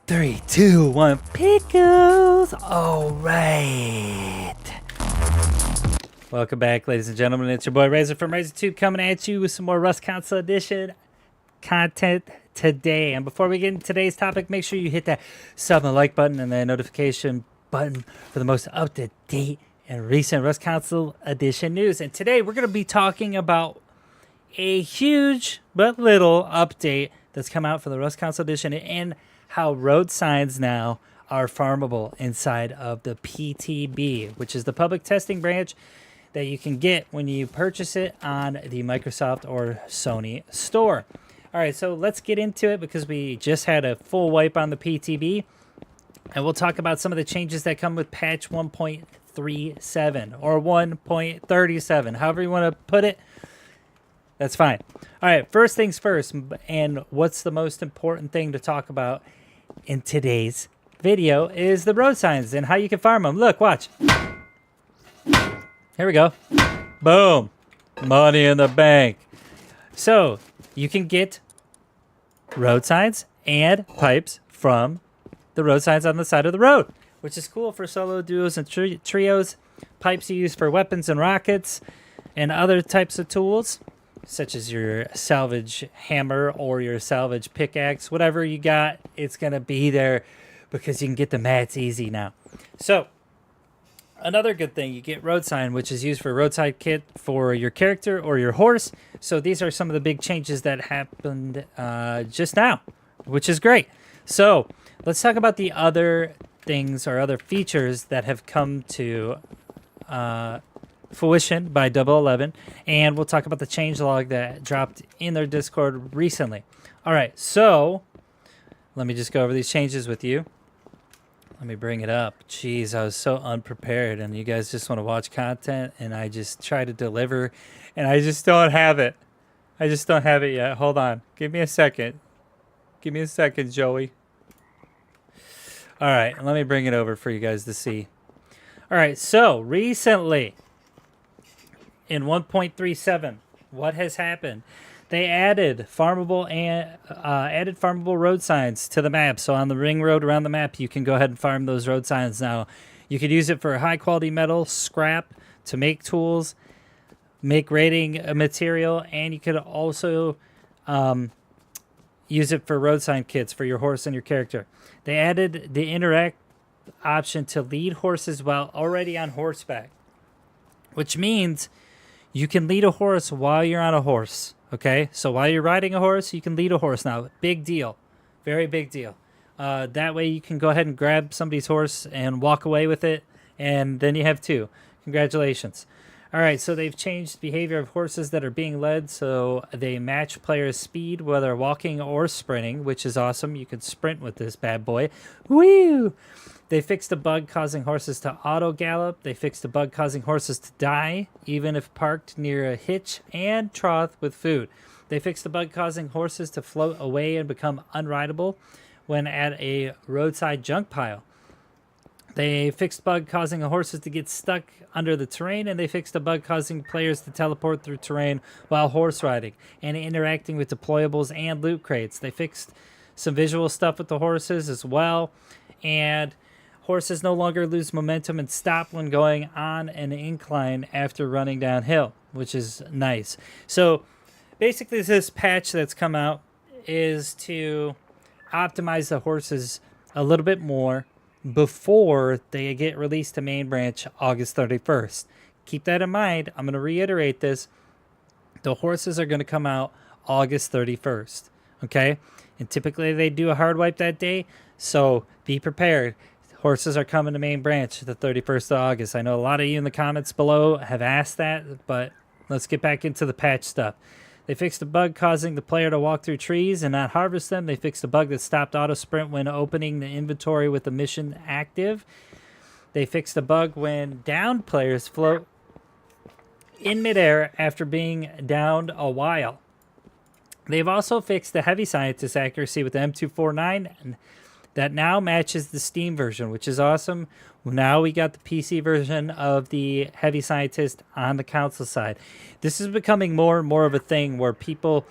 3, 2, 1, pickles. All right. Welcome back, ladies and gentlemen. It's your boy Razor from RazorTube coming at you with some more Rust Console Edition content today. And before we get into today's topic, make sure you hit that sub and like button and the notification button for the most up-to-date and recent Rust Console Edition news. And today we're going to be talking about a huge but little update that's come out for the Rust Console Edition and how road signs now are farmable inside of the PTB, which is the public testing branch that you can get when you purchase it on the Microsoft or Sony store. All right, so let's get into it because we just had a full wipe on the PTB, and we'll talk about some of the changes that come with patch 1.37 or 1.37, however you want to put it. That's fine. All right, first things first, and what's the most important thing to talk about in today's video is the road signs and how you can farm them. Look, watch. Here we go. Boom. Money in the bank. So you can get road signs and pipes from the road signs on the side of the road, which is cool for solo, duos, and trios. Pipes you use for weapons and rockets and other types of tools, such as your salvage hammer or your salvage pickaxe. Whatever you got, it's going to be there because you can get the mats easy now. So another good thing, you get road sign, which is used for roadside kit for your character or your horse. So these are some of the big changes that happened just now, which is great. So let's talk about the other things or other features that have come to fruition by 11, and we'll talk about the changelog that dropped in their Discord recently. All right, so let me just go over these changes with you. Let me bring it up. Jeez, I was so unprepared, and you guys just want to watch content, and I just try to deliver, and I just don't have it. I just don't have it yet. Hold on. Give me a second. Give me a second, Joey. All right, let me bring it over for you guys to see. All right, so recently in 1.37, what has happened? They added farmable road signs to the map. So on the ring road around the map, you can go ahead and farm those road signs now. You could use it for high quality metal, scrap, to make tools, make raiding material, and you could also use it for road sign kits for your horse and your character. They added the interact option to lead horses while already on horseback, which means you can lead a horse while you're on a horse, okay? So while you're riding a horse, you can lead a horse now. Big deal. Very big deal. That way you can go ahead and grab somebody's horse and walk away with it, and then you have two. Congratulations. All right, so they've changed behavior of horses that are being led, so they match players' speed, whether walking or sprinting, which is awesome. You can sprint with this bad boy. Woo! They fixed a bug causing horses to auto-gallop. They fixed a bug causing horses to die, even if parked near a hitch and trough with food. They fixed a bug causing horses to float away and become unrideable when at a roadside junk pile. They fixed a bug causing horses to get stuck under the terrain, and they fixed a bug causing players to teleport through terrain while horse riding and interacting with deployables and loot crates. They fixed some visual stuff with the horses as well, and horses no longer lose momentum and stop when going on an incline after running downhill, which is nice. So basically this patch that's come out is to optimize the horses a little bit more before they get released to main branch August 31st. Keep that in mind. I'm going to reiterate this. The horses are going to come out August 31st, okay? And typically they do a hard wipe that day, so be prepared. Horses are coming to main branch the 31st of August. I know a lot of you in the comments below have asked that, but let's get back into the patch stuff. They fixed a bug causing the player to walk through trees and not harvest them. They fixed a bug that stopped auto sprint when opening the inventory with the mission active. They fixed a bug when downed players float in midair after being downed a while. They've also fixed the heavy scientist accuracy with the M249 and that now matches the Steam version, which is awesome. Now we got the PC version of the Heavy Scientist on the console side. This is becoming more and more of a thing where people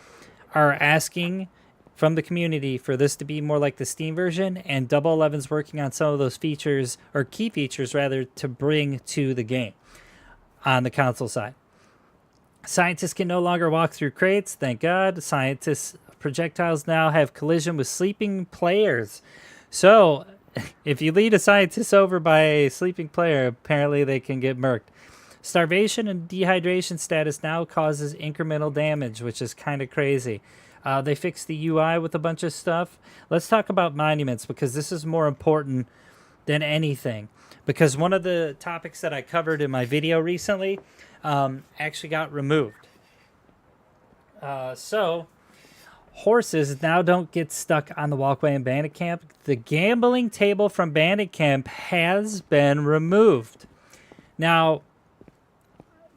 are asking from the community for this to be more like the Steam version, and Double 11's working on some of those features, or key features rather, to bring to the game on the console side. Scientists can no longer walk through crates, thank God. Scientists' projectiles now have collision with sleeping players. So, if you lead a scientist over by a sleeping player, apparently they can get murked. Starvation and dehydration status now causes incremental damage, which is kind of crazy. They fixed the UI with a bunch of stuff. Let's talk about monuments, because this is more important than anything. Because one of the topics that I covered in my video recently actually got removed. So, horses now don't get stuck on the walkway in Bandit Camp. The gambling table from Bandit Camp has been removed. Now,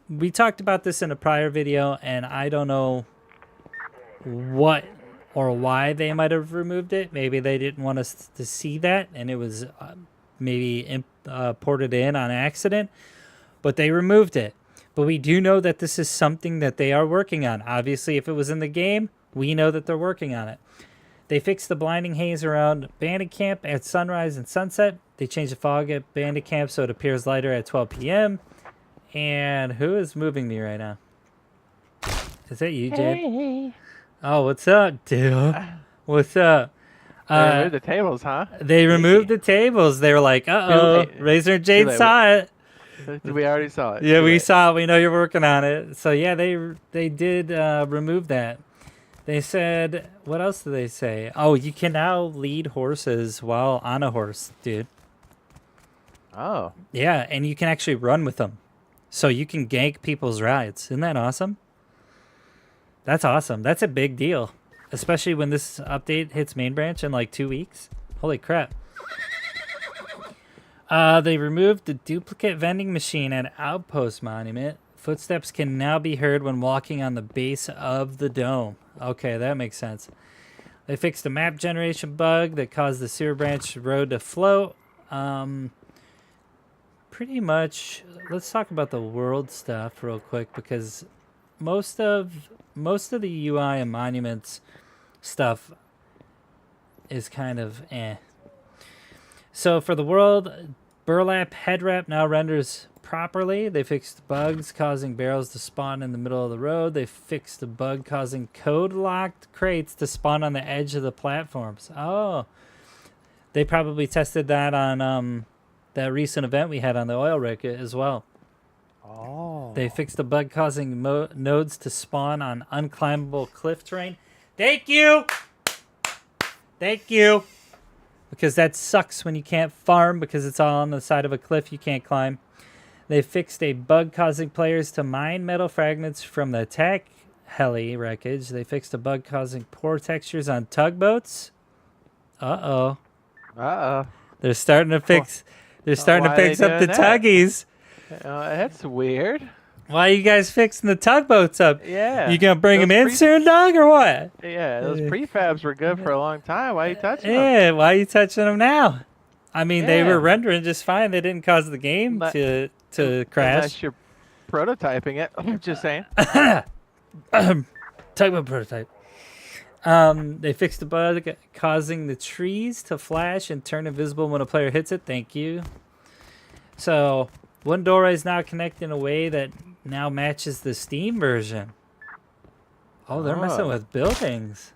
we talked about this in a prior video, and I don't know what or why they might have removed it. Maybe they didn't want us to see that, and it was maybe ported in on accident, but they removed it. But we do know that this is something that they are working on. Obviously, if it was in the game, we know that they're working on it. They fixed the blinding haze around Bandit Camp at sunrise and sunset. They changed the fog at Bandit Camp so it appears lighter at 12 p.m. And who is moving me right now? Is that you, Jade? Hey. Oh, what's up, dude? What's up? They removed the tables, huh? They removed the tables. They were like, uh-oh, Razor and Jade saw it. We already saw it. Yeah, we saw it. We know you're working on it. So, yeah, they did remove that. They said, what else did they say? Oh, you can now lead horses while on a horse, dude. Oh. Yeah, and you can actually run with them. So you can gank people's rides. Isn't that awesome? That's awesome. That's a big deal. Especially when this update hits main branch in like 2 weeks. Holy crap. They removed the duplicate vending machine at Outpost Monument. Footsteps can now be heard when walking on the base of the dome. Okay, that makes sense. They fixed the map generation bug that caused the sewer branch road to float. Pretty much, let's talk about the world stuff real quick, because most of the UI and monuments stuff is kind of eh. So for the world, burlap head wrap now renders properly. They fixed bugs causing barrels to spawn in the middle of the road. They fixed the bug causing code-locked crates to spawn on the edge of the platforms. Oh, they probably tested that on that recent event we had on the oil rig as well. Oh. They fixed the bug causing nodes to spawn on unclimbable cliff terrain. Thank you! Thank you! Because that sucks when you can't farm because it's all on the side of a cliff you can't climb. They fixed a bug causing players to mine metal fragments from the attack heli wreckage. They fixed a bug causing poor textures on tugboats. Uh-oh. Uh-oh. They're starting to fix... They're starting to fix up the tuggies. That's weird. Why are you guys fixing the tugboats up? Yeah. You gonna bring them in soon, dog, or what? Yeah, those prefabs were good for a long time. Why are you touching them? Yeah, why are you touching them now? I mean, they were rendering just fine. They didn't cause the game to crash. Unless you're prototyping it. I'm just saying. Tugboat prototype. They fixed the bug causing the trees to flash and turn invisible when a player hits it. Thank you. So, one door is now connected in a way that now matches the Steam version. Oh, they're messing with buildings.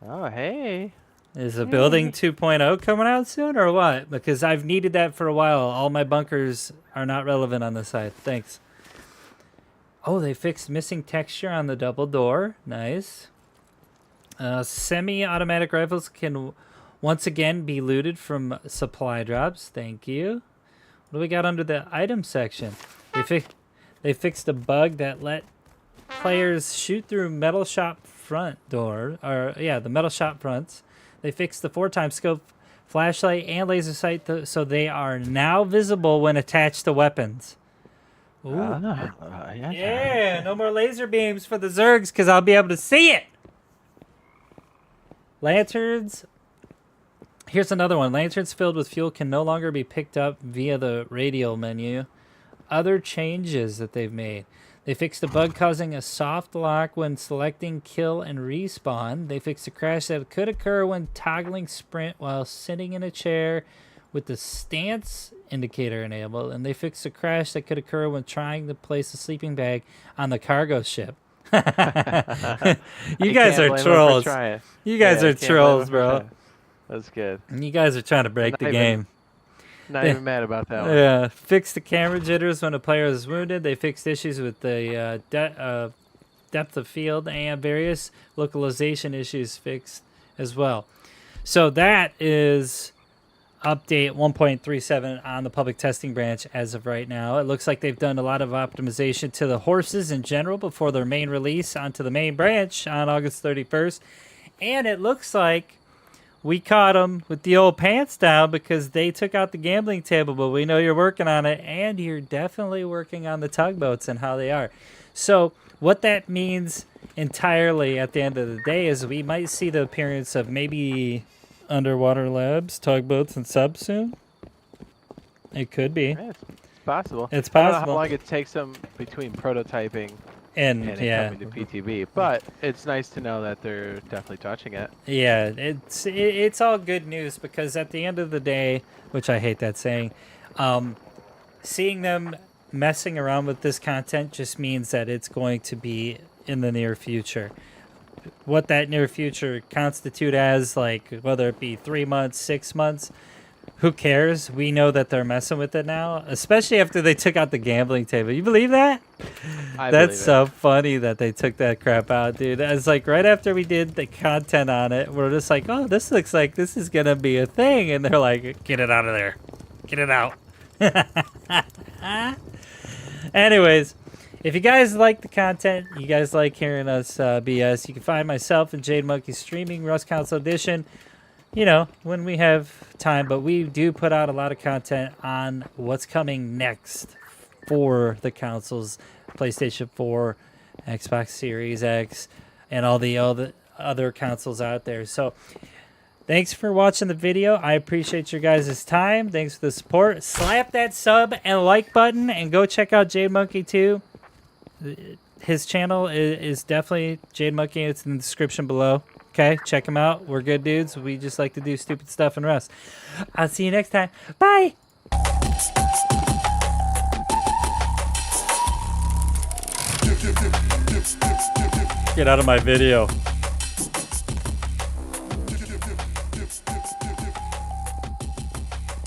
Oh, hey. Is a building 2.0 coming out soon or what? Because I've needed that for a while. All my bunkers are not relevant on this side. Thanks. Oh, they fixed missing texture on the double door. Nice. Semi-automatic rifles can once again be looted from supply drops. Thank you. What do we got under the item section? They fixed a bug that let players shoot through metal shop front door. The metal shop fronts. They fixed the 4x scope, flashlight, and laser sight so they are now visible when attached to weapons. Ooh. Yeah, no more laser beams for the Zergs because I'll be able to see it. Lanterns. Here's another one. Lanterns filled with fuel can no longer be picked up via the radial menu. Other changes that they've made. They fixed a bug causing a soft lock when selecting kill and respawn. They fixed a crash that could occur when toggling sprint while sitting in a chair with the stance indicator enabled. And they fixed a crash that could occur when trying to place a sleeping bag on the cargo ship. You guys are trolls. You guys are trolls, bro. That's good. And you guys are trying to break the game. Not even mad about that one. Yeah, fixed the camera jitters when a player is wounded. They fixed issues with the depth of field and various localization issues fixed as well. So that is update 1.37 on the public testing branch as of right now. It looks like they've done a lot of optimization to the horses in general before their main release onto the main branch on August 31st. And it looks like we caught them with the old pants down because they took out the gambling table, but we know you're working on it, and you're definitely working on the tugboats and how they are. So what that means entirely at the end of the day is we might see the appearance of maybe underwater labs, tugboats, and subs soon. It could be. Yeah, it's possible. It's I don't know possible. how long it takes them between prototyping and it coming to PTB, but it's nice to know that they're definitely touching it. Yeah, it's all good news because at the end of the day, which I hate that saying, seeing them messing around with this content just means that it's going to be in the near future. What that near future constitute as, like whether it be 3 months, 6 months, who cares? We know that they're messing with it now, especially after they took out the gambling table. You believe that? That's so funny that they took that crap out, dude. It's like right after we did the content on it, we're just like, oh, this looks like this is going to be a thing. And they're like, get it out of there. Get it out. Anyways, if you guys like the content, you guys like hearing us BS, you can find myself and Jade Monkey streaming Rust Council Edition, you know, when we have time. But we do put out a lot of content on what's coming next for the consoles, PlayStation 4, Xbox Series X, and all the other consoles out there. So thanks for watching the video. I appreciate your guys' time. Thanks for the support. Slap that sub and like button and go check out Jade Monkey too. His channel is definitely Jade Monkey. It's in the description below. Okay, check him out. We're good dudes. We just like to do stupid stuff and Rust. I'll see you next time. Bye! Get out of my video.